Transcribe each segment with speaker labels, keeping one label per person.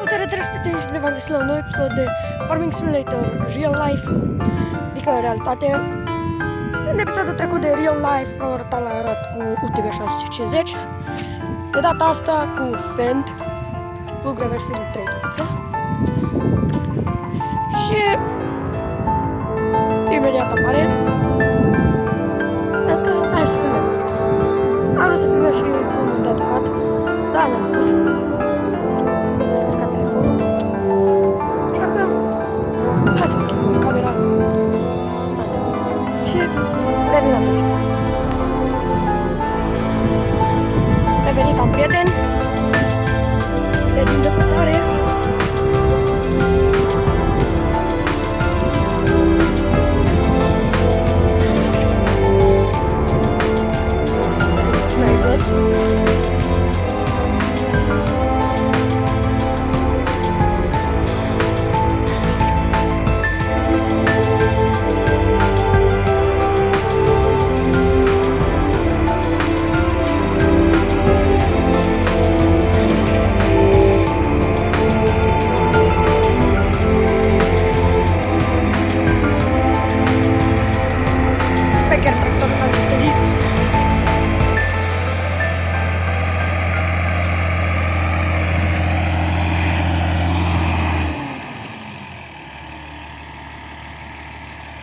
Speaker 1: Salutare, dragi prieteni, și bine v-am găsit la un nou episod de Farming Simulator Real Life, adică în realitate. În episodul trecut de Real Life v-am arătat cu UTV 650. De data asta cu Fend, plug reversibil 3 trupuțe. Și imediat apare. Hai să filmez. Am vrut să filmez și cum de atacat, dar n-am putut. Am descărcat telefonul. Așa că hai să schimbăm camera. Și revin atunci. Revenit, am prieteni. De din depărtare. Mai jos. Chiar tractorul ca să zic.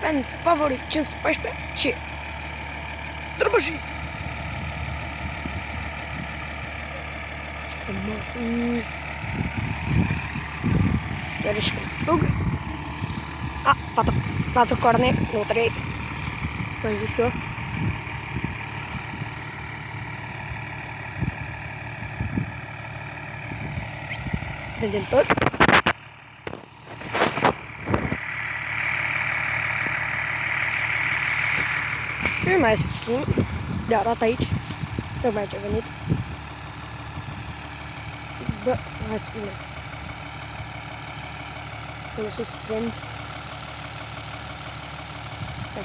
Speaker 1: Fan favorit 514 ce? Drăbășii! Frumos! Iar și plug. A, 4 corne, nu 3. Cum zis eu. Vedem tot. Și mai puțin de arat aici. Tocmai ce a venit. Bă, hai să filmez. Acolo sus Fend. Hai.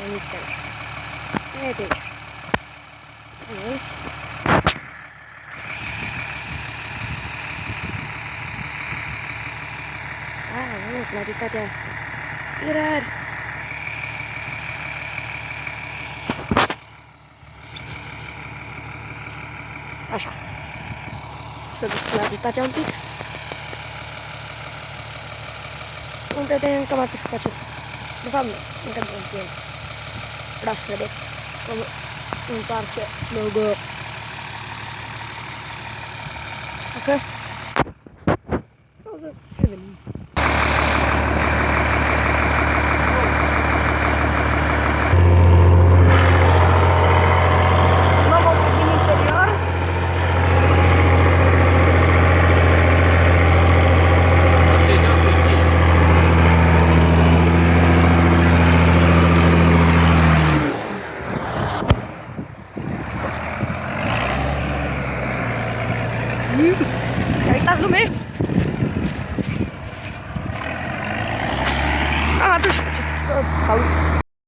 Speaker 1: Venit pe aici. Hai pe aici. Hai. Nu, claritatea. E rar. Așa. Să duc claritatea un pic. Un prieten cam atât cu acesta. De fapt, nu, încă nu știu. Vreau să vedeți cum întoarce logo. Ok? Pauză și venim. Uitați lume!